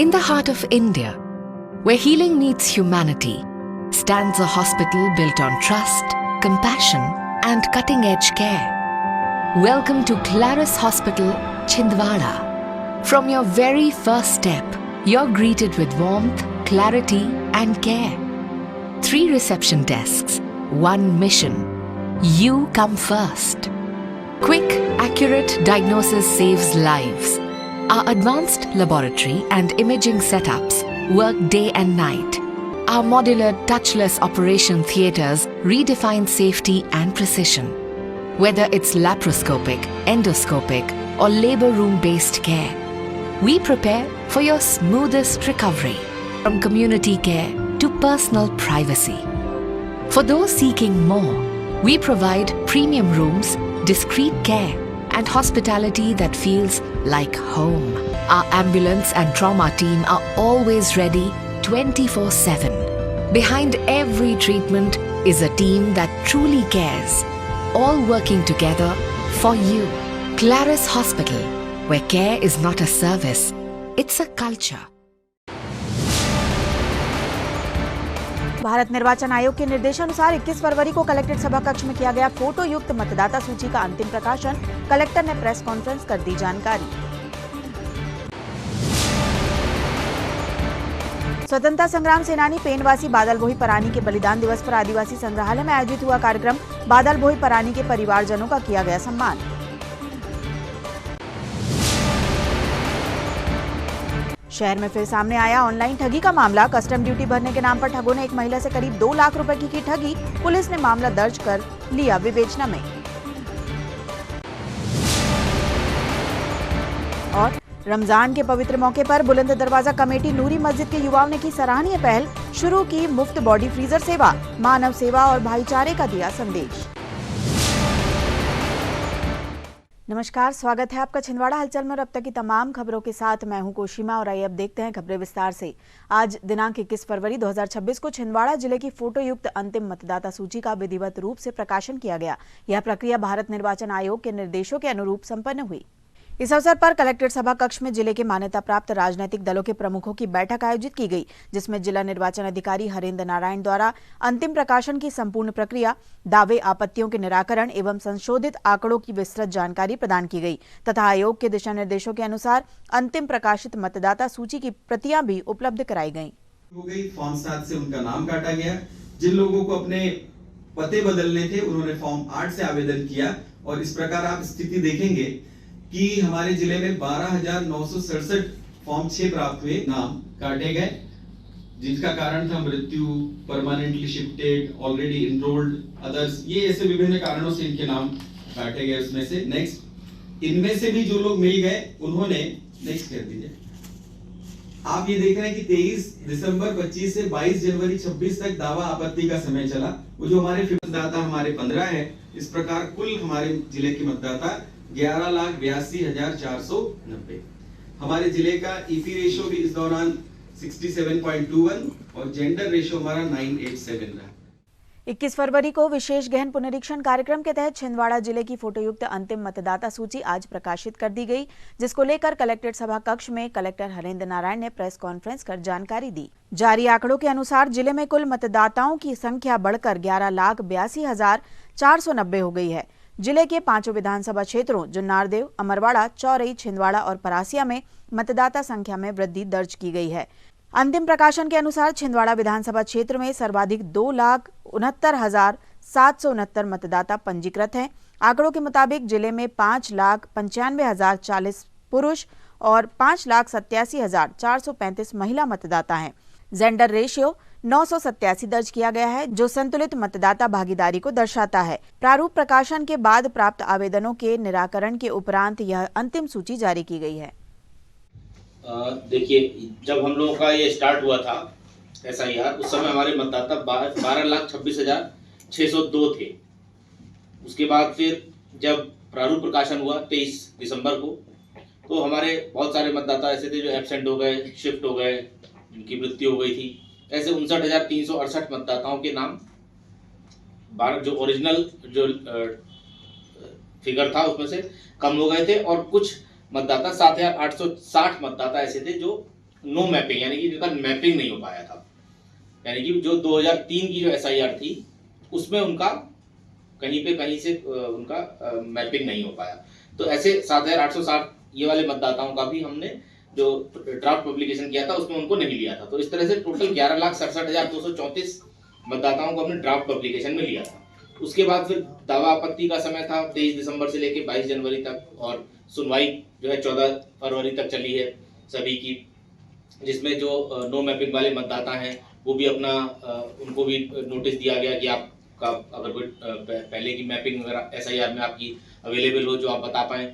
In the heart of India, where healing meets humanity, stands a hospital built on trust, compassion, and cutting-edge care. Welcome to Claris Hospital, Chhindwara. From your very first step, you're greeted with warmth, clarity, and care. 3 reception desks, 1 mission. You come first. Quick, accurate diagnosis saves lives. Our advanced laboratory and imaging setups work day and night. Our modular touchless operation theatres redefine safety and precision. Whether it's laparoscopic, endoscopic, or labour room-based care, we prepare for your smoothest recovery, from community care to personal privacy. For those seeking more, we provide premium rooms, discreet care, and hospitality that feels like home. Our ambulance and trauma team are always ready 24/7. Behind every treatment is a team that truly cares, all working together for you. Claris Hospital, where care is not a service, it's a culture. Bharat निर्वाचन आयोग के निर्देशानुसार 21 फरवरी को collectorate सभा कक्ष में किया गया फोटो युक्त मतदाता सूची का अंतिम प्रकाशन। कलेक्टर ने प्रेस कॉन्फ्रेंस कर दी जानकारी। स्वतंत्रता संग्राम सेनानी पेनवासी बादल भोई परानी के बलिदान दिवस पर आदिवासी संग्रहालय में आयोजित हुआ कार्यक्रम। बादल भोई परानी के परिवारजनों का किया गया सम्मान। शहर में फिर सामने आया ऑनलाइन ठगी का मामला। कस्टम ड्यूटी भरने के नाम पर ठगों ने एक महिला से करीब 2 लाख रुपए की ठगी। पुलिस ने मामला दर्ज कर लिया विवेचना में। और रमजान के पवित्र मौके पर बुलंद दरवाजा कमेटी नूरी मस्जिद के युवाओं ने की सराहनीय पहल। शुरू की मुफ्त बॉडी फ्रीजर सेवा। मानव सेवा और भाईचारे का दिया संदेश। नमस्कार, स्वागत है आपका छिंदवाड़ा हलचल में और अब तक की तमाम खबरों के साथ मैं हूं कोशिमा और आइए अब देखते हैं खबरें विस्तार से। आज दिनांक 21 फरवरी 2026 को छिंदवाड़ा जिले की फोटो युक्त अंतिम मतदाता सूची का विधिवत रूप से प्रकाशन किया गया। यह प्रक्रिया भारत निर्वाचन आयोग के निर्देशों के अनुरूप संपन्न हुई। इस अवसर पर कलेक्ट्रेट सभा कक्ष में जिले के मान्यता प्राप्त राजनीतिक दलों के प्रमुखों की बैठक आयोजित की गई, जिसमें जिला निर्वाचन अधिकारी हरेंद्र नारायण द्वारा अंतिम प्रकाशन की संपूर्ण प्रक्रिया, दावे आपत्तियों के निराकरण एवं संशोधित आंकड़ों की विस्तृत जानकारी प्रदान की गई तथा आयोग के दिशा निर्देशों के अनुसार अंतिम प्रकाशित मतदाता सूची की प्रतियां भी उपलब्ध कराई गयी। फॉर्म 7 से उनका नाम काटा गया। जिन लोगों को अपने पते बदलने थे उन्होंने फॉर्म 8 से आवेदन किया और इस प्रकार आप स्थिति देखेंगे कि हमारे जिले में 12,967 फॉर्म 6 प्राप्त हुए, नाम काटे गए, जिनका कारण था मृत्यु, permanently shifted, already enrolled, others, ये ऐसे विभिन्न कारणों से इनके नाम काटे गए। उसमें से नेक्स्ट, इनमें से भी जो लोग मिल गए उन्होंने, नेक्स्ट कर दीजिए, आप ये देख रहे हैं कि 23 दिसंबर 25 से 22 जनवरी 26 तक दावा आपत्ति का समय चला। वो जो हमारे मतदाता हमारे 15 है। इस प्रकार कुल हमारे जिले के मतदाता 11,82,490। हमारे जिले का ईपी रेशियो भी इस दौरान 67.21 और जेंडर रेशियो हमारा 987 रहा। 21 फरवरी को विशेष गहन पुनरीक्षण कार्यक्रम के तहत छिंदवाड़ा जिले की फोटोयुक्त अंतिम मतदाता सूची आज प्रकाशित कर दी गई, जिसको लेकर कलेक्ट्रेट सभा कक्ष में कलेक्टर हरेंद्र नारायण ने प्रेस कॉन्फ्रेंस कर जानकारी दी। जारी आंकड़ों के अनुसार जिले में कुल मतदाताओं की संख्या बढ़कर 11,82,490 हो गई है। जिले के 5 विधानसभा क्षेत्रों जुन्नारदेव, अमरवाड़ा, चौरई, छिंदवाड़ा और परासिया में मतदाता संख्या में वृद्धि दर्ज की गई है। अंतिम प्रकाशन के अनुसार छिंदवाड़ा विधानसभा क्षेत्र में सर्वाधिक 2,69,769 मतदाता पंजीकृत हैं। आंकड़ों के मुताबिक जिले में 5,95,040 पुरुष और 5,87,435 महिला मतदाता हैं। जेंडर रेशियो 987 दर्ज किया गया है, जो संतुलित मतदाता भागीदारी को दर्शाता है। प्रारूप प्रकाशन के बाद प्राप्त आवेदनों के निराकरण के उपरांत यह अंतिम सूची जारी की गई है। देखिए, जब हम लोगों का ये स्टार्ट हुआ था SIR, उस समय हमारे मतदाता 12,26,602 थे। उसके बाद फिर जब प्रारूप प्रकाशन हुआ 23 दिसंबर को, तो हमारे बहुत सारे मतदाता ऐसे थे जो एब्सेंट हो गए, शिफ्ट हो गए, उनकी मृत्यु हो गई थी। ऐसे 59,368 मतदाताओं के नाम जो ओरिजिनल जो फिगर था उसमें से कम हो गए थे और कुछ मतदाता 7,860 मतदाता ऐसे थे जो नो मैपिंग, यानी कि जिनका मैपिंग नहीं हो पाया था, यानी कि जो 2003 की जो SIR थी उसमें उनका कहीं से उनका मैपिंग नहीं हो पाया। तो ऐसे 7,860 ये वाले मतदाताओं का भी हमने जो ड्राफ्ट पब्लिकेशन किया था उसमें उनको नहीं लिया था। तो इस तरह से टोटल 11,67,234 मतदाताओं को हमने ड्राफ्ट पब्लिकेशन में लिया था। उसके बाद फिर दावा आपत्ति का समय था 23 दिसंबर से लेकर 22 जनवरी तक, और सुनवाई जो है 14 फरवरी तक चली है सभी की, जिसमें जो नो मैपिंग वाले मतदाता हैं वो भी अपना उनको भी नोटिस दिया गया कि आपका अगर कोई पहले की मैपिंग वगैरह SIR में आपकी अवेलेबल हो जो आप बता पाएँ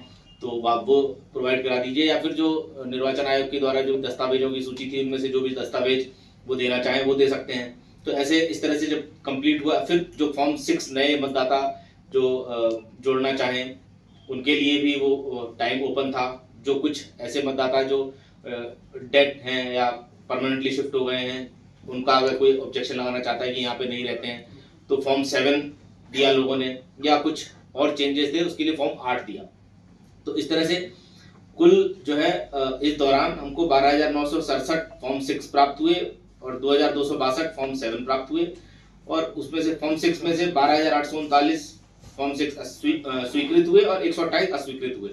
तो आप वो प्रोवाइड करा दीजिए, या फिर जो निर्वाचन आयोग के द्वारा जो दस्तावेजों की सूची थी उनमें से जो भी दस्तावेज वो देना चाहें वो दे सकते हैं। तो ऐसे इस तरह से जब कंप्लीट हुआ फिर जो फॉर्म 6 नए मतदाता जो जोड़ना चाहें उनके लिए भी वो टाइम ओपन था। जो कुछ ऐसे मतदाता जो डेड हैं या परमानेंटली शिफ्ट हो गए हैं उनका अगर कोई ऑब्जेक्शन लगाना चाहता है कि यहाँ पे नहीं रहते हैं तो फॉर्म 7 दिया लोगों ने, या कुछ और चेंजेस थे उसके लिए फॉर्म 8 दिया। तो इस तरह से कुल जो है इस दौरान हमको 12,967 फॉर्म 6 प्राप्त हुए और 2,262 फॉर्म 7 प्राप्त हुए, और उसमें से फॉर्म 6 में से 12,839 फॉर्म 6 स्वीकृत हुए और 128 अस्वीकृत हुए।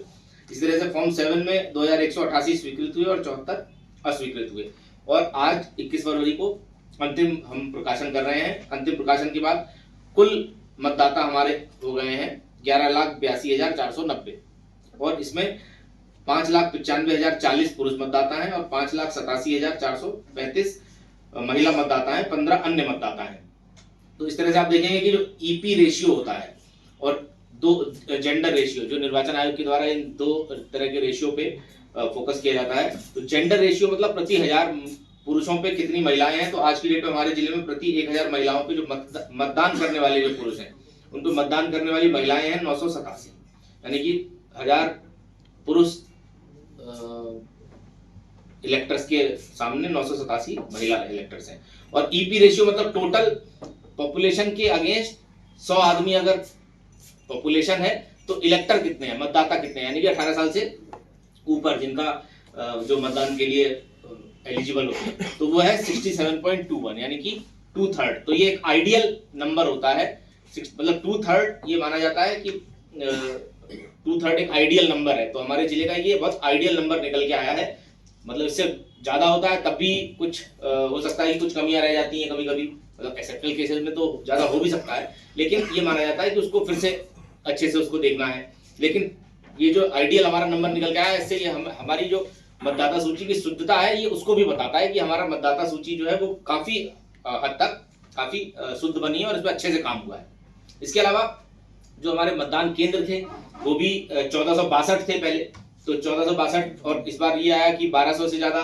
इसी तरह से फॉर्म 7 में 2,188 स्वीकृत हुए और 74 अस्वीकृत हुए। और आज 21 फरवरी को अंतिम हम प्रकाशन कर रहे हैं। अंतिम प्रकाशन के बाद कुल मतदाता हमारे हो गए हैं 11,82,490, और इसमें 5,95,040 पुरुष मतदाता हैं और 5,87,435 महिला मतदाता हैं, 15 अन्य मतदाता हैं। तो इस तरह से आप देखेंगे कि जो EP रेशियो होता है और 2 जेंडर रेशियो, जो निर्वाचन आयोग के द्वारा इन 2 तरह के रेशियो पे फोकस किया जाता है। तो जेंडर रेशियो मतलब प्रति 1000 पुरुषों पे कितनी महिलाएं हैं। तो आज की डेट में हमारे जिले में प्रति 1000 महिलाओं पे जो मतदान करने वाले जो पुरुष हैं उन पे मतदान करने वाली महिलाएं हैं 987, यानी कि 1000 पुरुष इलेक्टर्स के सामने 987 महिला इलेक्टर्स हैं। और EP रेशियो मतलब टोटल पॉपुलेशन के अगेंस्ट 100 आदमी अगर पॉपुलेशन है तो इलेक्टर कितने हैं, मतदाता कितने हैं, यानी कि 18 साल से ऊपर जिनका जो मतदान के लिए एलिजिबल होते हैं तो वो है 67.21, यानी कि 2/3। तो ये एक आइडियल नंबर होता है, मतलब 2/3 ये माना जाता है कि 2/3 एक आइडियल नंबर है। तो हमारे जिले का ये बहुत आइडियल नंबर निकल के आया है। मतलब इससे ज्यादा होता है तब भी कुछ हो सकता है कि कुछ कमियां रह जाती हैं कभी कभी, मतलब एक्सेप्शनल केसेस में तो ज्यादा हो भी सकता है, लेकिन ये माना जाता है कि उसको फिर से अच्छे से उसको देखना है। लेकिन ये जो आइडियल हमारा नंबर निकल के आया है इससे ये हमारी जो मतदाता सूची की शुद्धता है ये उसको भी बताता है कि हमारा मतदाता सूची जो है वो काफी हद तक काफी शुद्ध बनी है और इसमें अच्छे से काम हुआ है। इसके अलावा जो हमारे मतदान केंद्र थे वो भी 1462 थे पहले, तो 1462, और इस बार ये आया कि 1200 से ज्यादा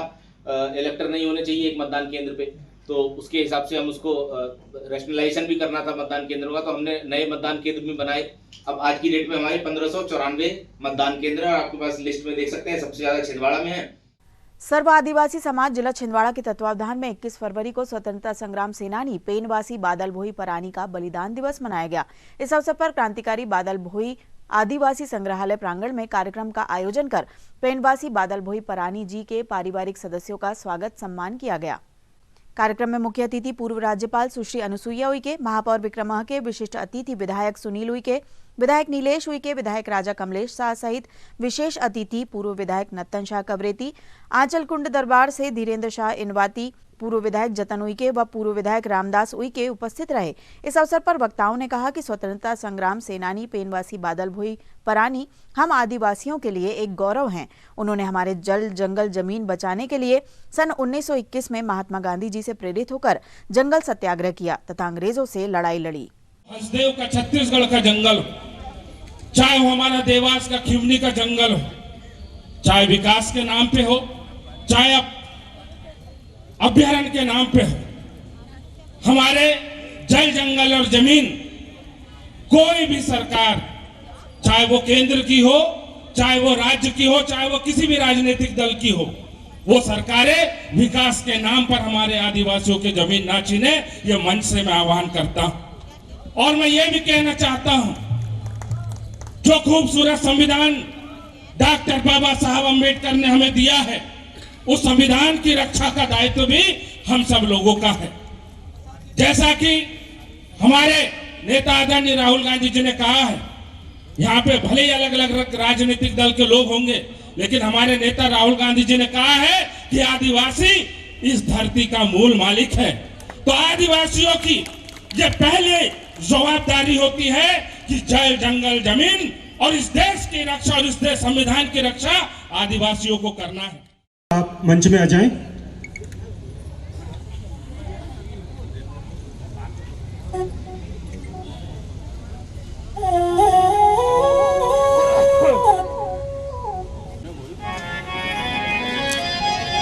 इलेक्टर नहीं होने चाहिए एक मतदान केंद्र पे। तो उसके हिसाब से हम उसको रैशनलाइजेशन भी करना था मतदान केंद्रों का, तो हमने नए मतदान केंद्र भी बनाए। अब आज की डेट में हमारे 1594 मतदान केंद्र है, आपके पास लिस्ट में देख सकते हैं, सबसे ज्यादा छिंदवाड़ा में है। सर्व आदिवासी समाज जिला छिंदवाड़ा के तत्वावधान में 21 फरवरी को स्वतंत्रता संग्राम सेनानी पेनवासी बादल भोई परानी का बलिदान दिवस मनाया गया। इस अवसर पर क्रांतिकारी बादल भोई आदिवासी संग्रहालय प्रांगण में कार्यक्रम का आयोजन कर पेनवासी बादल भोई परानी जी के पारिवारिक सदस्यों का स्वागत सम्मान किया गया। कार्यक्रम में मुख्य अतिथि पूर्व राज्यपाल सुश्री अनुसुईया उइके, महापौर विक्रम महके, विशिष्ट अतिथि विधायक सुनील उइके, विधायक नीलेश उइके, विधायक राजा कमलेश शाह सहित विशेष अतिथि पूर्व विधायक नत्तन शाह कवरेती, आंचल कुंड दरबार से धीरेन्द्र शाह इनवाती, पूर्व विधायक जतन उइके व पूर्व विधायक रामदास उइके उपस्थित रहे। इस अवसर पर वक्ताओं ने कहा कि स्वतंत्रता संग्राम सेनानी पेनवासी बादल भोई परानी हम आदिवासियों के लिए एक गौरव हैं। उन्होंने हमारे जल जंगल जमीन बचाने के लिए सन 1921 में महात्मा गांधी जी से प्रेरित होकर जंगल सत्याग्रह किया तथा अंग्रेजों से लड़ाई लड़ी। हसदेव का छत्तीसगढ़ का जंगल, चाहे वो हमारा देवास का खिवनी का जंगल हो, चाहे विकास के नाम पे हो, चाहे अभ्यारण्य के नाम पे हो, हमारे जल जंगल और जमीन कोई भी सरकार, चाहे वो केंद्र की हो, चाहे वो राज्य की हो, चाहे वो किसी भी राजनीतिक दल की हो, वो सरकारें विकास के नाम पर हमारे आदिवासियों की जमीन ना छीने, ये मंच से मैं आह्वान करता हूं। और मैं ये भी कहना चाहता हूं, जो खूबसूरत संविधान डॉक्टर बाबा साहब अम्बेडकर ने हमें दिया है, उस संविधान की रक्षा का दायित्व भी हम सब लोगों का है। जैसा कि हमारे नेता आदरणीय राहुल गांधी जी ने कहा है, यहाँ पे भले ही अलग अलग राजनीतिक दल के लोग होंगे, लेकिन हमारे नेता राहुल गांधी जी ने कहा है कि आदिवासी इस धरती का मूल मालिक है। तो आदिवासियों की ये पहले जवाबदारी होती है कि जल जंगल जमीन और इस देश की रक्षा और इस देश संविधान की रक्षा आदिवासियों को करना है। आप मंच में आ जाएं।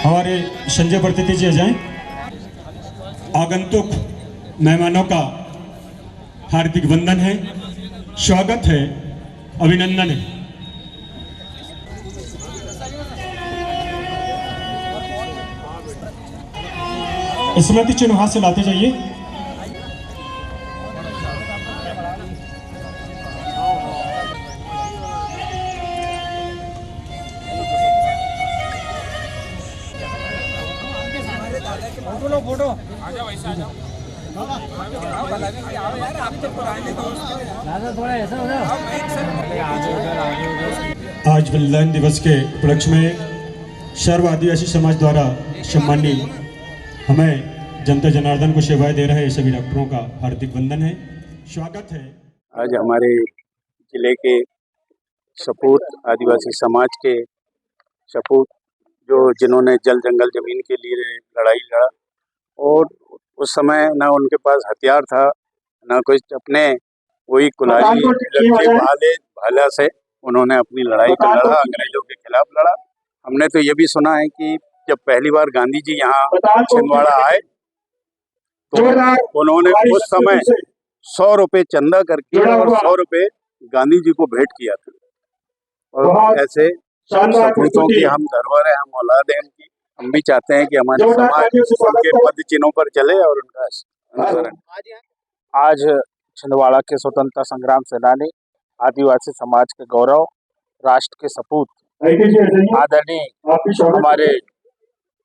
हमारे संजय प्रतिनिधि जी आ जाएं। आगंतुक मेहमानों का हार्दिक वंदन है, स्वागत है, अभिनंदन है। स्मृति चिन्ह हाथ से लाते जाइए। फोटो आ जाओ, ऐसा आ जाओ। आज बलिदान दिवस के उपलक्ष्य में सर्व आदिवासी समाज द्वारा सम्मानित हमें जनता जनार्दन को सेवाएं दे रहे सभी डॉक्टरों का हार्दिक वंदन है, स्वागत है। आज हमारे जिले के सपूत आदिवासी समाज के सपूत जिन्होंने जल जंगल जमीन के लिए लड़ाई लड़ा, और उस समय ना उनके पास हथियार था, ना कोई अपने वही कुल्हाड़ी भाला से उन्होंने अपनी लड़ाई को लड़ा, अंग्रेजों के खिलाफ लड़ा। हमने तो ये भी सुना है कि जब पहली बार गांधी जी यहाँ छिंदवाड़ा आए तो उन्होंने उस समय 100 रुपये चंदा करके और 100 रुपये गांधी जी को भेंट किया था। और ऐसे सपूतों की हम धरोहर है, हम औलाद हैं उनकी। हम भी चाहते हैं कि हमारे समाज उनके पद चिन्हों पर चले और उनका अनुसरण। आज छिंदवाड़ा के स्वतंत्रता संग्राम सेनानी, आदिवासी समाज के गौरव, राष्ट्र के सपूत आदरणीय हमारे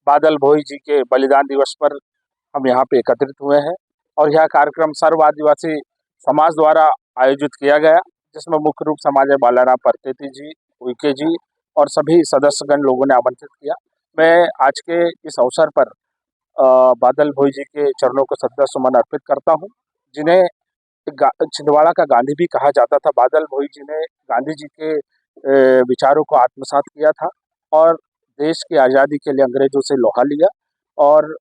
बादल भोई जी के बलिदान दिवस पर हम यहाँ पे एकत्रित हुए हैं। और यह कार्यक्रम सर्व आदिवासी समाज द्वारा आयोजित किया गया, जिसमें मुख्य रूप से हमारे बालाराम परतेती जी, उइके जी और सभी सदस्यगण लोगों ने आमंत्रित किया। मैं आज के इस अवसर पर बादल भोई जी के चरणों को श्रद्धा सुमन अर्पित करता हूँ, जिन्हें छिंदवाड़ा का गांधी भी कहा जाता था। बादल भोई जी ने गांधी जी के विचारों को आत्मसात किया था और देश की आज़ादी के लिए अंग्रेजों से लोहा लिया। और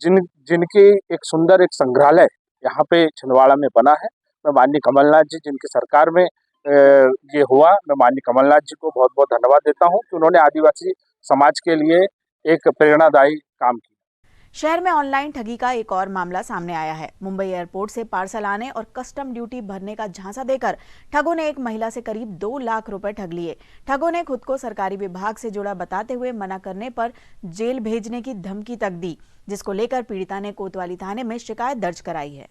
जिनके एक सुंदर एक संग्रहालय यहाँ पे छिंदवाड़ा में बना है। मैं माननीय कमलनाथ जी, जिनकी सरकार में ये हुआ, मैं माननीय कमलनाथ जी को बहुत बहुत धन्यवाद देता हूँ कि उन्होंने आदिवासी समाज के लिए एक प्रेरणादायी काम किया। शहर में ऑनलाइन ठगी का एक और मामला सामने आया है। मुंबई एयरपोर्ट से पार्सल आने और कस्टम ड्यूटी भरने का झांसा देकर ठगों ने एक महिला से करीब 2 लाख रुपए ठग लिए। ठगों ने खुद को सरकारी विभाग से जुड़ा बताते हुए मना करने पर जेल भेजने की धमकी तक दी, जिसको लेकर पीड़िता ने कोतवाली थाने में शिकायत दर्ज कराई है।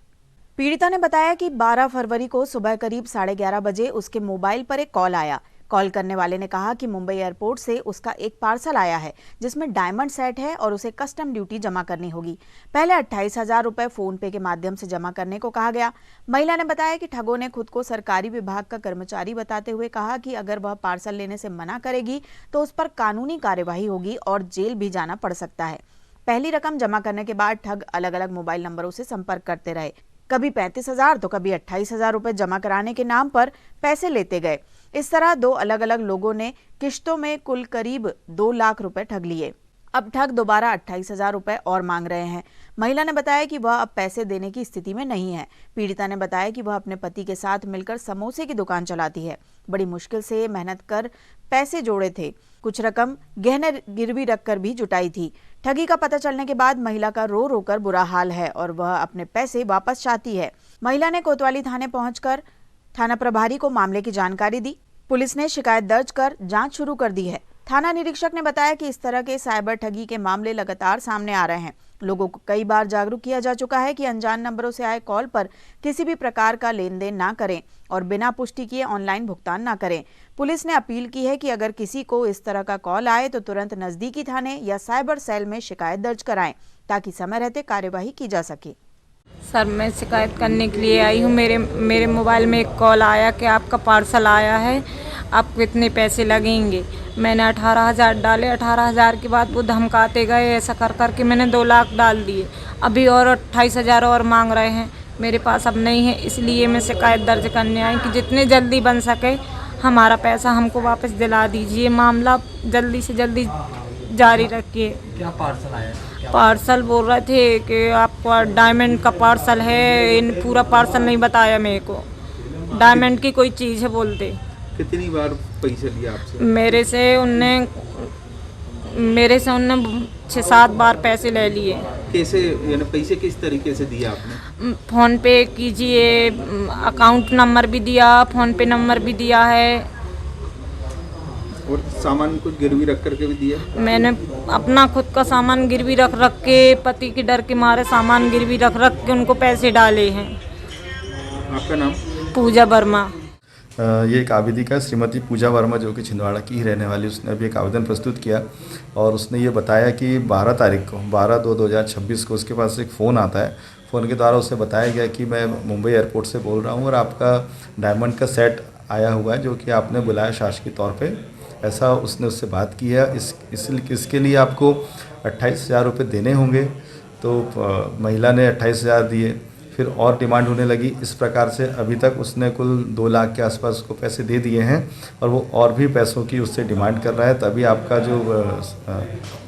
पीड़िता ने बताया कि 12 फरवरी को सुबह करीब 11:30 बजे उसके मोबाइल पर एक कॉल आया। कॉल करने वाले ने कहा कि मुंबई एयरपोर्ट से उसका एक पार्सल आया है जिसमें डायमंड सेट है और उसे कस्टम ड्यूटी जमा करनी होगी। पहले 28,000 रुपए फोन पे के माध्यम से जमा करने को कहा गया। महिला ने बताया कि ठगों ने खुद को सरकारी विभाग का कर्मचारी बताते हुए कहा कि अगर वह पार्सल लेने से मना करेगी तो उस पर कानूनी कार्यवाही होगी और जेल भी जाना पड़ सकता है। पहली रकम जमा करने के बाद ठग अलग अलग मोबाइल नंबरों से संपर्क करते रहे। कभी 35,000 तो कभी 28,000 रुपए जमा कराने के नाम पर पैसे लेते गए। इस तरह 2 अलग अलग लोगों ने किश्तों में कुल करीब 2 लाख रुपए ठग लिए। अब ठग दोबारा 28,000 रुपए और मांग रहे हैं। महिला ने बताया कि वह अब पैसे देने की स्थिति में नहीं है। पीड़िता ने बताया कि वह अपने पति के साथ मिलकर समोसे की दुकान चलाती है। बड़ी मुश्किल से मेहनत कर पैसे जोड़े थे। कुछ रकम गहने गिरवी रखकर भी जुटाई थी। ठगी का पता चलने के बाद महिला का रो रो कर बुरा हाल है और वह अपने पैसे वापस चाहती है। महिला ने कोतवाली थाने पहुंचकर थाना प्रभारी को मामले की जानकारी दी। पुलिस ने शिकायत दर्ज कर जांच शुरू कर दी है। थाना निरीक्षक ने बताया कि इस तरह के साइबर ठगी के मामले लगातार सामने आ रहे हैं। लोगों को कई बार जागरूक किया जा चुका है कि अनजान नंबरों से आए कॉल पर किसी भी प्रकार का लेन देन ना करें और बिना पुष्टि किए ऑनलाइन भुगतान ना करें। पुलिस ने अपील की है कि अगर किसी को इस तरह का कॉल आए तो तुरंत नजदीकी थाने या साइबर सेल में शिकायत दर्ज कराएं ताकि समय रहते कार्यवाही की जा सके। सर, मैं शिकायत करने के लिए आई हूँ। मेरे मोबाइल में एक कॉल आया कि आपका पार्सल आया है, आपको इतने पैसे लगेंगे। मैंने 18,000 डाले। 18,000 के बाद वो धमकाते गए, ऐसा कर करके मैंने 2 लाख डाल दिए। अभी और 28,000 और मांग रहे हैं, मेरे पास अब नहीं है। इसलिए मैं शिकायत दर्ज करने आई कि जितने जल्दी बन सके हमारा पैसा हमको वापस दिला दीजिए। मामला जल्दी से जल्दी जारी रखिए। क्या पार्सल आया? पार्सल बोल रहे थे कि आपका डायमंड का पार्सल है। इन पूरा पार्सल नहीं बताया मेरे को, डायमंड की कोई चीज़ है बोलते। कितनी बार पैसे लिए आपसे? मेरे से उनने 6-7 बार पैसे ले लिए। कैसे, यानी पैसे किस तरीके से दिए आपने? फ़ोन पे कीजिए, अकाउंट नंबर भी दिया, फ़ोन पे नंबर भी दिया है। और सामान कुछ गिरवी रख करके भी दिया? मैंने अपना खुद का सामान गिरवी रख के, पति के डर के मारे सामान गिरवी रख के उनको पैसे डाले हैं। आपका नाम? पूजा वर्मा। ये एक आवेदिका श्रीमती पूजा वर्मा जो कि छिंदवाड़ा की ही रहने वाली, उसने अभी एक आवेदन प्रस्तुत किया और उसने ये बताया कि 12 तारीख को 12/2/2026 को उसके पास एक फ़ोन आता है। फ़ोन के द्वारा उसे बताया गया कि मैं मुंबई एयरपोर्ट से बोल रहा हूँ और आपका डायमंड का सेट आया हुआ है जो कि आपने बुलाया शासकीय तौर पे, ऐसा उसने उससे बात की है। इसके लिए आपको 28,000 रुपये देने होंगे। तो महिला ने 28,000 दिए, फिर और डिमांड होने लगी। इस प्रकार से अभी तक उसने कुल 2 लाख के आसपास उसको पैसे दे दिए हैं और वो और भी पैसों की उससे डिमांड कर रहा है। तभी आपका जो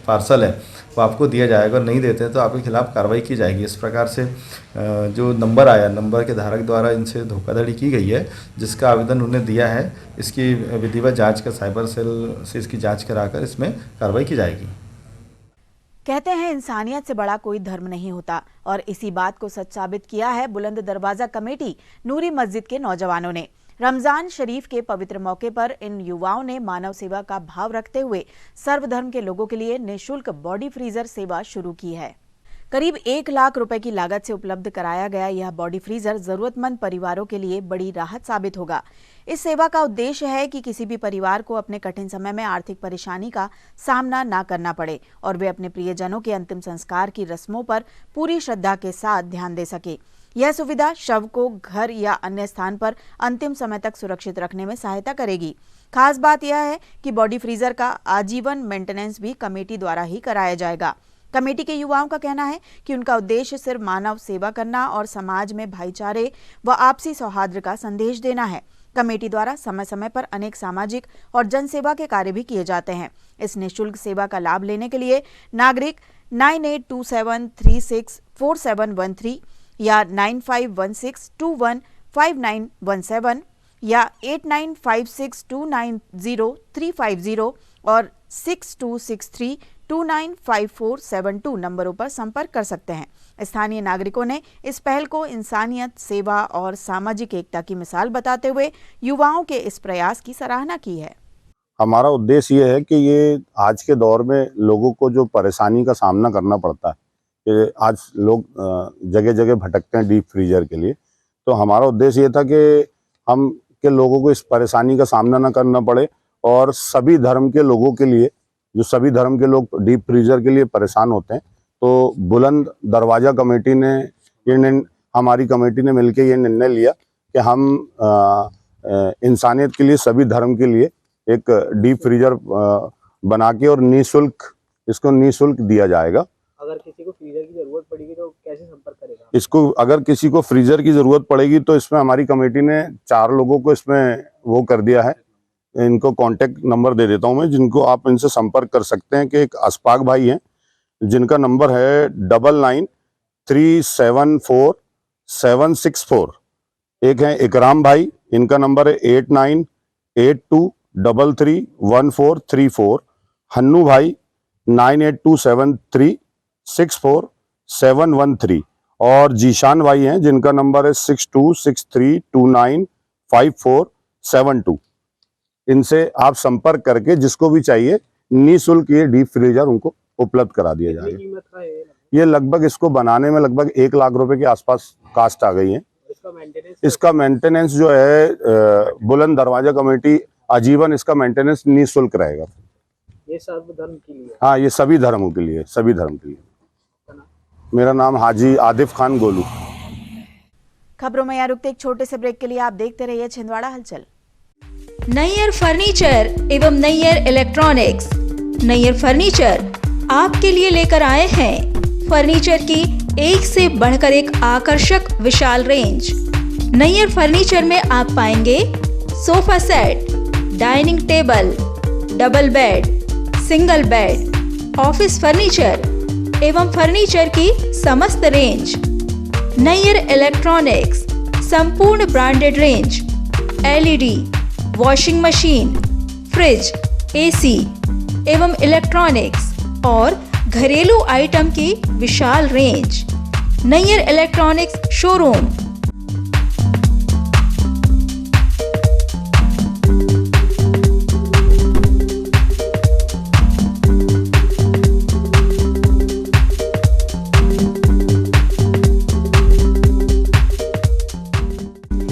पार्सल है वो आपको दिया जाएगा, और नहीं देते हैं तो आपके खिलाफ़ कार्रवाई की जाएगी। इस प्रकार से जो नंबर आया, नंबर के धारक द्वारा इनसे धोखाधड़ी की गई है, जिसका आवेदन उन्होंने दिया है। इसकी विधिवत जाँच का साइबर सेल से इसकी जाँच कराकर इसमें कार्रवाई की जाएगी। कहते हैं इंसानियत से बड़ा कोई धर्म नहीं होता, और इसी बात को सच साबित किया है बुलंद दरवाजा कमेटी नूरी मस्जिद के नौजवानों ने। रमजान शरीफ के पवित्र मौके पर इन युवाओं ने मानव सेवा का भाव रखते हुए सर्वधर्म के लोगों के लिए निःशुल्क बॉडी फ्रीजर सेवा शुरू की है। करीब 1 लाख रुपए की लागत से उपलब्ध कराया गया यह बॉडी फ्रीजर जरूरतमंद परिवारों के लिए बड़ी राहत साबित होगा। इस सेवा का उद्देश्य है कि किसी भी परिवार को अपने कठिन समय में आर्थिक परेशानी का सामना न करना पड़े और वे अपने प्रियजनों के अंतिम संस्कार की रस्मों पर पूरी श्रद्धा के साथ ध्यान दे सके। यह सुविधा शव को घर या अन्य स्थान पर अंतिम समय तक सुरक्षित रखने में सहायता करेगी। खास बात यह है कि बॉडी फ्रीजर का आजीवन मेंटेनेंस भी कमेटी द्वारा ही कराया जाएगा। कमेटी के युवाओं का कहना है कि उनका उद्देश्य सिर्फ मानव सेवा करना और समाज में भाईचारे व आपसी सौहार्द का संदेश देना है। कमेटी द्वारा समय समय पर अनेक सामाजिक और जन सेवा के कार्य भी किए जाते हैं। इस निःशुल्क सेवा का लाभ लेने के लिए नागरिक 9827364713 या 9516215917 या 8956290350 और 6263295472 नंबरों पर संपर्क कर सकते हैं। स्थानीय नागरिकों ने इस पहल को इंसानियत, सेवा और सामाजिक एकता की मिसाल बताते हुए युवाओं के इस प्रयास की सराहना की है। हमारा उद्देश्य ये है कि ये आज के दौर में लोगों को जो परेशानी का सामना करना पड़ता है, कि आज लोग जगह जगह भटकते हैं डीप फ्रीजर के लिए, तो हमारा उद्देश्य ये था कि हम के लोगों को इस परेशानी का सामना ना करना पड़े और सभी धर्म के लोगों के लिए, जो सभी धर्म के लोग डीप फ्रीजर के लिए परेशान होते हैं, तो बुलंद दरवाजा कमेटी ने हमारी कमेटी ने मिलकर ये निर्णय लिया कि हम इंसानियत के लिए, सभी धर्म के लिए एक डीप फ्रीजर बना के और इसको निःशुल्क दिया जाएगा। अगर किसी को फ्रीजर की जरूरत पड़ेगी तो कैसे संपर्क करेगा? इसको अगर किसी को फ्रीजर की जरूरत पड़ेगी तो इसमें हमारी कमेटी ने 4 लोगों को इसमें वो कर दिया है। इनको कांटेक्ट नंबर दे देता हूं मैं, जिनको आप इनसे संपर्क कर सकते हैं। कि एक अशफाक भाई हैं जिनका नंबर है 99374764। एक है इकराम भाई, इनका नंबर है 8982331434। हन्नू भाई 9827364713 और जीशान भाई हैं जिनका नंबर है 6263295472। इनसे आप संपर्क करके जिसको भी चाहिए निःशुल्क ये डीप फ्रीजर उनको उपलब्ध करा दिया जाएगा। ये लगभग इसको बनाने में लगभग 1 लाख रुपए के आसपास कास्ट आ गई है। इसका मेंटेनेंस जो है बुलंद दरवाजा कमेटी आजीवन इसका मेंटेनेंस निःशुल्क रहेगा। ये सर्वधर्म के लिए? हाँ, ये सभी धर्मों के लिए, सभी धर्म के लिए। मेरा नाम हाजी आदिफ खान गोलू। खबरों में यहाँ रुकते एक छोटे से ब्रेक के लिए आप देखते रहिए छिंदवाड़ा हलचल। नैयर फर्नीचर एवं नैयर इलेक्ट्रॉनिक्स। नैयर फर्नीचर आपके लिए लेकर आए हैं फर्नीचर की एक से बढ़कर एक आकर्षक विशाल रेंज। नैयर फर्नीचर में आप पाएंगे sofa set, dining table, double bed, single bed, office furniture एवं फर्नीचर की समस्त रेंज। नैयर इलेक्ट्रॉनिक्स संपूर्ण branded range, LED, washing machine, fridge, AC एवं इलेक्ट्रॉनिक्स और घरेलू आइटम की विशाल range. Nayyar electronics showroom.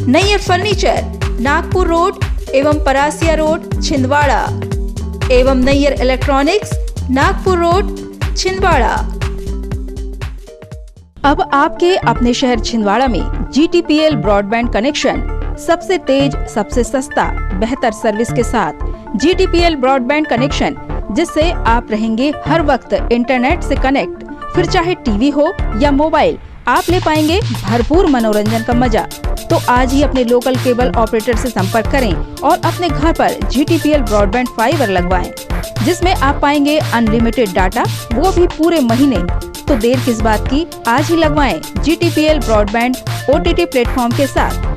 Nayyar furniture Nagpur road एवं परासिया रोड छिंदवाड़ा एवं नैयर इलेक्ट्रॉनिक्स नागपुर रोड छिंदवाड़ा। अब आपके अपने शहर छिंदवाड़ा में GTPL ब्रॉडबैंड कनेक्शन सबसे तेज, सबसे सस्ता, बेहतर सर्विस के साथ GTPL ब्रॉडबैंड कनेक्शन, जिससे आप रहेंगे हर वक्त इंटरनेट से कनेक्ट। फिर चाहे टीवी हो या मोबाइल, आप ले पाएंगे भरपूर मनोरंजन का मजा। तो आज ही अपने लोकल केबल ऑपरेटर से संपर्क करें और अपने घर पर GTPL ब्रॉडबैंड फाइबर लगवाएं, जिसमें आप पाएंगे अनलिमिटेड डाटा, वो भी पूरे महीने। तो देर किस बात की, आज ही लगवाएं GTPL ब्रॉडबैंड OTT प्लेटफॉर्म के साथ।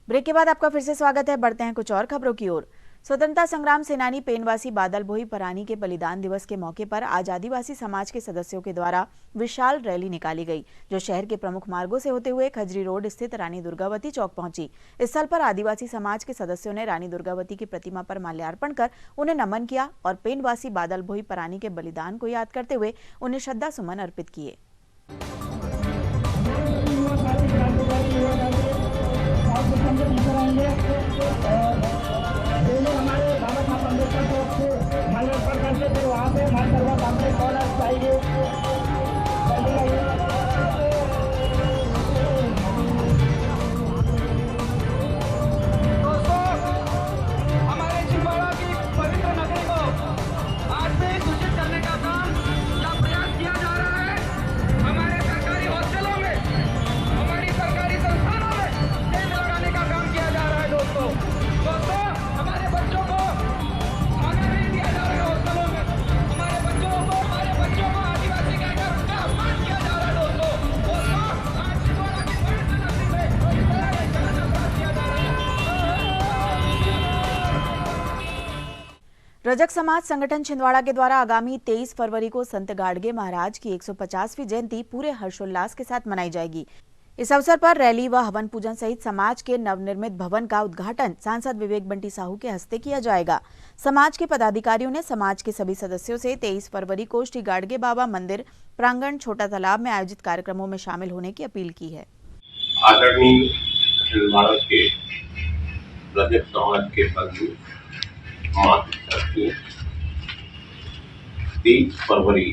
ब्रेक के बाद आपका फिर से स्वागत है। बढ़ते हैं कुछ और खबरों की ओर। स्वतंत्रता संग्राम सेनानी पेनवासी बादल भोई परानी के बलिदान दिवस के मौके पर आज आदिवासी समाज के सदस्यों के द्वारा विशाल रैली निकाली गई, जो शहर के प्रमुख मार्गों से होते हुए खजरी रोड स्थित रानी दुर्गावती चौक पहुंची। इस स्थल पर आदिवासी समाज के सदस्यों ने रानी दुर्गावती की प्रतिमा पर माल्यार्पण कर उन्हें नमन किया और पेनवासी बादल भोई परानी के बलिदान को याद करते हुए उन्हें श्रद्धा सुमन अर्पित किए। रजक समाज संगठन छिंदवाड़ा के द्वारा आगामी 23 फरवरी को संत गाडगे महाराज की 150वीं जयंती पूरे हर्षोल्लास के साथ मनाई जाएगी। इस अवसर पर रैली व हवन पूजन सहित समाज के नवनिर्मित भवन का उद्घाटन सांसद विवेक बंटी साहू के हस्ते किया जाएगा। समाज के पदाधिकारियों ने समाज के सभी सदस्यों से 23 फरवरी को श्री गाडगे बाबा मंदिर प्रांगण छोटा तालाब में आयोजित कार्यक्रमों में शामिल होने की अपील की है। आदरणीय छिंदवाड़ा के रजक समाज के बंधु मातृ 23 फरवरी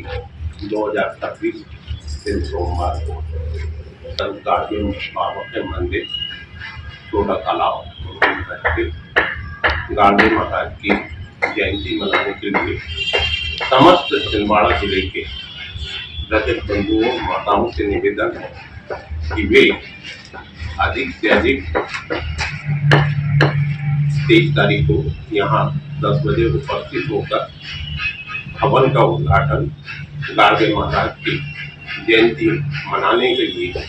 2026 दिन सोमवार को संत गाडगे बाबा के मंदिर छोटा तालाब गाडगे महाराज की जयंती मनाने के लिए समस्त छिंदवाड़ा जिले के रजक बंधुओं माताओं से निवेदन है कि वे अधिक से अधिक 23 तारीख को यहाँ 10 बजे उपस्थित होकर हवन का उद्घाटन गाडगे महाराज की जयंती मनाने के लिए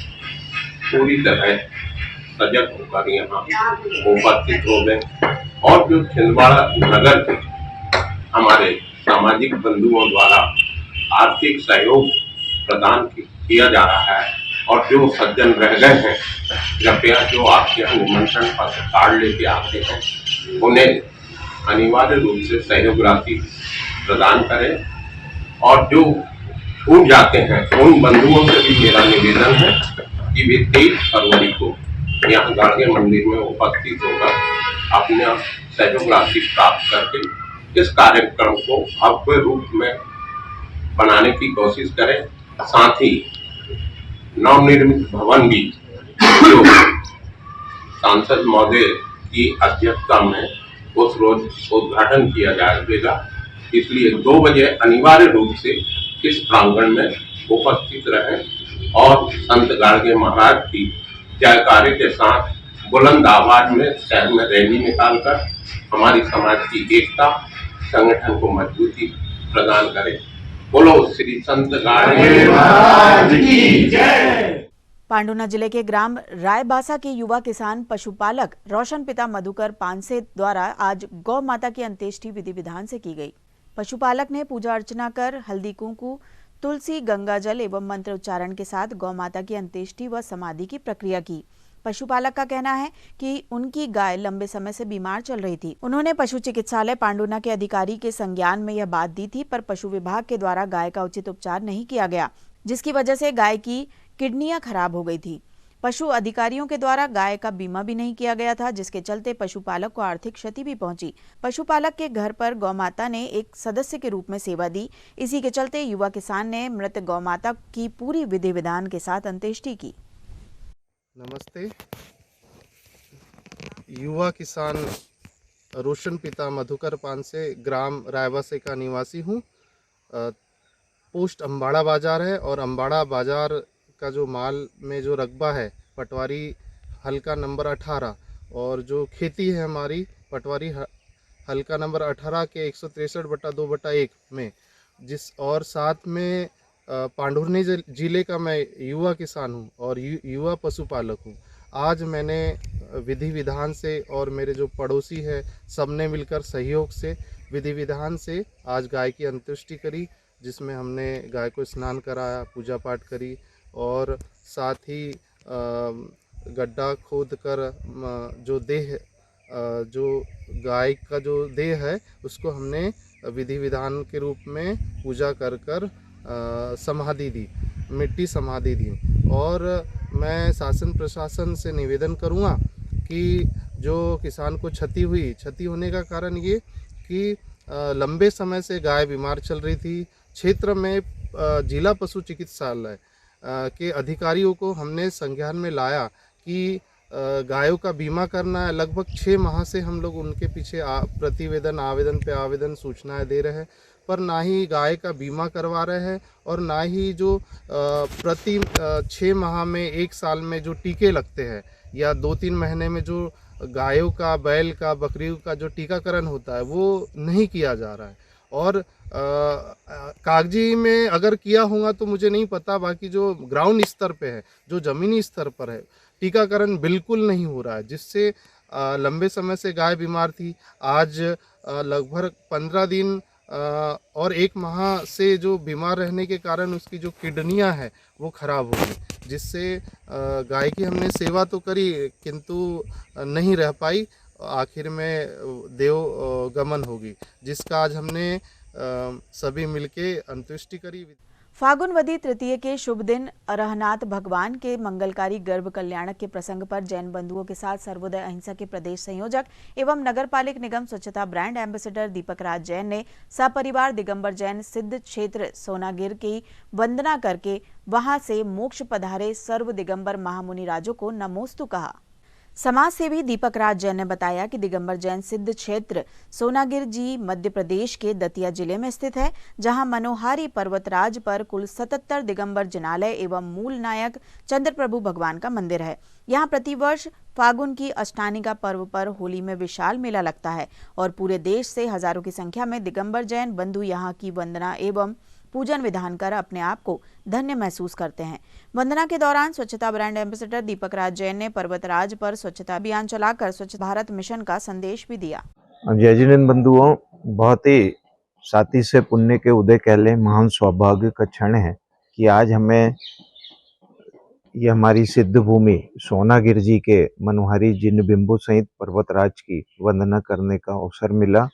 पूरी तरह सजग होकर यहाँ उपस्थित हो गए। और जो छिंदवाड़ा नगर के हमारे सामाजिक बंधुओं द्वारा आर्थिक सहयोग प्रदान किया जा रहा है और जो सज्जन रह गए हैं, कृपया जो आपके यहाँ निमंत्रण पत्र कार्ड लेके आते हैं उन्हें अनिवार्य रूप से सहयोग राशि प्रदान करें। और जो छूट जाते हैं उन बंधुओं से भी मेरा निवेदन है कि वे 23 फरवरी को यहाँ गाड़गे मंदिर में उपस्थित होकर अपना सहयोग राशि प्राप्त करके इस कार्यक्रम को भव्य रूप में बनाने की कोशिश करें। साथ ही नवनिर्मित भवन भी जो सांसद महोदय की अध्यक्षता में उस रोज उद्घाटन किया जाएगा, इसलिए 2 बजे अनिवार्य रूप से इस प्रांगण में उपस्थित रहें और संत गाड़गे महाराज की जयकारे के साथ बुलंद आवाज में शहर में रैली निकालकर हमारी समाज की एकता संगठन को मजबूती प्रदान करें। बोलो श्री संत गाड़गे महाराज की जय। पांडुना जिले के ग्राम रायबासा के युवा किसान पशुपालक रोशन पिता मधुकर पानसे द्वारा आज गौ माता की अंत्येष्टि विधि विधान से की गई। पशुपालक ने पूजा अर्चना कर हल्दी कुंकू, तुलसी, गंगाजल एवं मंत्र उच्चारण के साथ गौ माता की अंत्येष्टि व समाधि की प्रक्रिया की। पशुपालक का कहना है कि उनकी गाय लंबे समय से बीमार चल रही थी। उन्होंने पशु चिकित्सालय पांडुना के अधिकारी के संज्ञान में यह बात दी थी, पर पशु विभाग के द्वारा गाय का उचित उपचार नहीं किया गया, जिसकी वजह से गाय की किडनियां खराब हो गई थी। पशु अधिकारियों के द्वारा गाय का बीमा भी नहीं किया गया था, जिसके चलते पशुपालक को आर्थिक क्षति भी पहुंची। पशुपालक के घर पर गौमाता ने एक सदस्य के रूप में सेवा दी। इसी के चलते युवा किसान ने मृत गौमाता की पूरी विधि विधान के साथ अंत्येष्टि की। नमस्ते। युवा किसान रोशन पिता मधुकर पानसे ग्राम रायबासे का निवासी हूँ। पोस्ट अम्बाड़ा बाजार है और अम्बाड़ा बाजार का जो माल में जो रकबा है पटवारी हल्का नंबर 18 और जो खेती है हमारी पटवारी हल्का नंबर 18 के 163/2/1 में, जिस और साथ में पांडुर्नी जिले का मैं युवा किसान हूँ और युवा पशुपालक हूँ। आज मैंने विधि विधान से और मेरे जो पड़ोसी है सबने मिलकर सहयोग से विधि विधान से आज गाय की अंत्येष्टि करी, जिसमें हमने गाय को स्नान कराया, पूजा पाठ करी और साथ ही गड्ढा खोद कर जो देह जो गाय का जो देह है उसको हमने विधि विधान के रूप में पूजा कर समाधि दी, मिट्टी समाधि दी। और मैं शासन प्रशासन से निवेदन करूँगा कि जो किसान को क्षति होने का कारण ये कि लंबे समय से गाय बीमार चल रही थी। क्षेत्र में जिला पशु चिकित्सालय के अधिकारियों को हमने संज्ञान में लाया कि गायों का बीमा करना है। लगभग 6 माह से हम लोग उनके पीछे आवेदन पे आवेदन सूचनाएं दे रहे हैं, पर ना ही गाय का बीमा करवा रहे हैं और ना ही जो प्रति 6 माह में 1 साल में जो टीके लगते हैं या 2-3 महीने में जो गायों का, बैल का, बकरियों का जो टीकाकरण होता है वो नहीं किया जा रहा है। और कागजी में अगर किया होगा तो मुझे नहीं पता, बाकी जो ग्राउंड स्तर पे है, जो ज़मीनी स्तर पर है, टीकाकरण बिल्कुल नहीं हो रहा है, जिससे लंबे समय से गाय बीमार थी। आज लगभग 15 दिन और 1 माह से जो बीमार रहने के कारण उसकी जो किडनियां हैं वो ख़राब हो गई, जिससे गाय की हमने सेवा तो करी किंतु नहीं रह पाई। आखिर में देव गमन होगी, जिसका आज हमने सभी मिलके अंत्येष्टि करी। फागुन वदी तृतीय के शुभ दिन अरहनाथ भगवान के मंगलकारी गर्भ कल्याणक के प्रसंग पर जैन बंधुओं के साथ सर्वोदय अहिंसा के प्रदेश संयोजक एवं नगरपालिक निगम स्वच्छता ब्रांड एम्बेसडर दीपक राज जैन ने सपरिवार दिगंबर जैन सिद्ध क्षेत्र सोनागिर की वंदना करके वहां से मोक्ष पधारे सर्व दिगंबर महामुनि राजों को नमोस्तु कहा। समाज सेवी दीपक राज जैन ने बताया कि दिगंबर जैन सिद्ध क्षेत्र सोनागिर जी मध्य प्रदेश के दतिया जिले में स्थित है, जहां मनोहारी पर्वतराज पर कुल 77 दिगंबर जिनालय एवं मूल नायक चंद्रप्रभु भगवान का मंदिर है। यहां प्रतिवर्ष फागुन की अष्टानी का पर्व पर होली में विशाल मेला लगता है और पूरे देश से हजारों की संख्या में दिगंबर जैन बंधु यहां की वंदना एवं पूजन विधान कर अपने आप को धन्य महसूस करते हैं। वंदना के दौरान स्वच्छता ब्रांड एम्बेसडर दीपक राज जैन ने पर्वतराज पर स्वच्छता अभियान चलाकर स्वच्छ भारत मिशन का संदेश भी दिया। जय जिनेन्द्र बंधुओं, बहुत ही साथी से पुण्य के उदय कह लें, महान सौभाग्य का क्षण है कि आज हमें ये हमारी सिद्ध भूमि सोनागिर जी के मनोहारी जिन बिंबु सहित पर्वतराज की वंदना करने का अवसर मिला,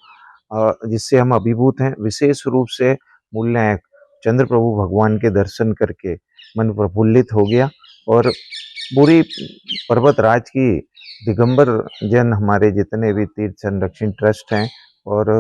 जिससे हम अभिभूत हैं। विशेष रूप से मूल नायक चंद्र प्रभु भगवान के दर्शन करके मन प्रफुल्लित हो गया और पूरी पर्वत राज की दिगंबर जन हमारे जितने भी तीर्थ संरक्षण ट्रस्ट हैं और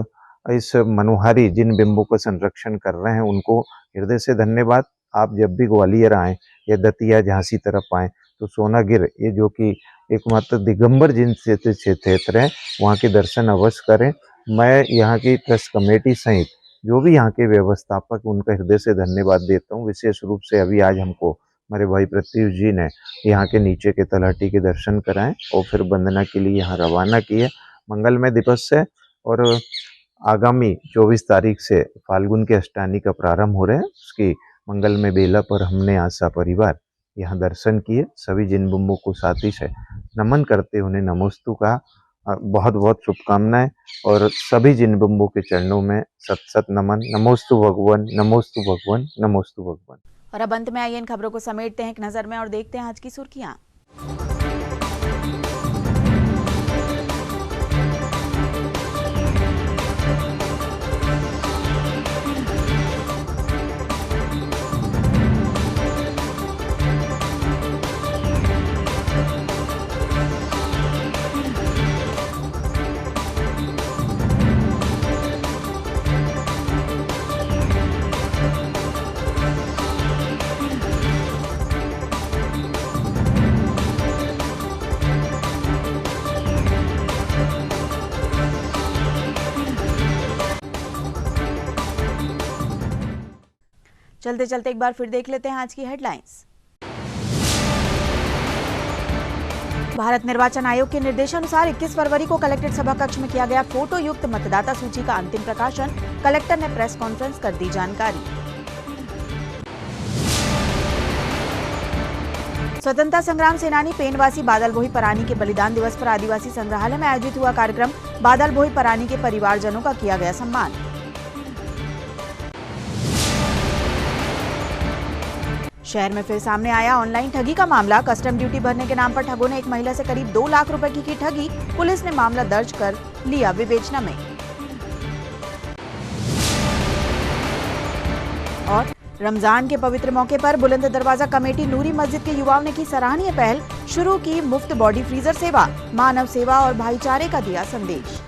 इस मनोहारी जिन बिंबों का संरक्षण कर रहे हैं उनको हृदय से धन्यवाद। आप जब भी ग्वालियर आएँ या दतिया झांसी तरफ आएँ तो सोनागिर ये जो कि एकमात्र दिगंबर जिन क्षेत्र है वहाँ के दर्शन अवश्य करें। मैं यहाँ की ट्रस्ट कमेटी सहित जो भी यहाँ के व्यवस्थापक उनका हृदय से धन्यवाद देता हूँ। विशेष रूप से अभी आज हमको हमारे भाई प्रत्युष जी ने यहाँ के नीचे के तलहटी के दर्शन कराएं और फिर वंदना के लिए यहाँ रवाना किए। मंगलमय दिवस है और आगामी 24 तारीख से फाल्गुन के अष्टमी का प्रारंभ हो रहे हैं। उसकी मंगलमय बेला पर हमने आज सा परिवार यहाँ दर्शन किए। सभी जिन बिंबों को साथी से नमन करते उन्हें नमोस्तु का बहुत बहुत शुभकामनाएं और सभी जिन बिंबों के चरणों में सत सत नमन। नमोस्तु भगवान, नमोस्तु भगवान, नमोस्तु भगवान। और अब अंत में आइए इन खबरों को समेटते हैं एक नजर में और देखते हैं आज की सुर्खियां। चलते चलते एक बार फिर देख लेते हैं आज की हेडलाइंस। भारत निर्वाचन आयोग के निर्देशानुसार 21 फरवरी को कलेक्ट्रेट सभा कक्ष में किया गया फोटो युक्त मतदाता सूची का अंतिम प्रकाशन। कलेक्टर ने प्रेस कॉन्फ्रेंस कर दी जानकारी। स्वतंत्रता संग्राम सेनानी पेनवासी बादल भोई परानी के बलिदान दिवस पर आदिवासी संग्रहालय में आयोजित हुआ कार्यक्रम। बादल भोई परानी के परिवारजनों का किया गया सम्मान। शहर में फिर सामने आया ऑनलाइन ठगी का मामला। कस्टम ड्यूटी भरने के नाम पर ठगों ने एक महिला से करीब 2 लाख रुपए की ठगी। पुलिस ने मामला दर्ज कर लिया विवेचना में। और रमजान के पवित्र मौके पर बुलंद दरवाजा कमेटी नूरी मस्जिद के युवाओं ने की सराहनीय पहल। शुरू की मुफ्त बॉडी फ्रीजर सेवा। मानव सेवा और भाईचारे का दिया संदेश।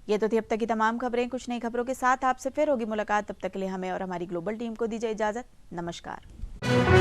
ये तो थी अब तक की तमाम खबरें। कुछ नई खबरों के साथ आपसे फिर होगी मुलाकात। तब तक के लिए हमें और हमारी ग्लोबल टीम को दीजिए इजाजत। नमस्कार।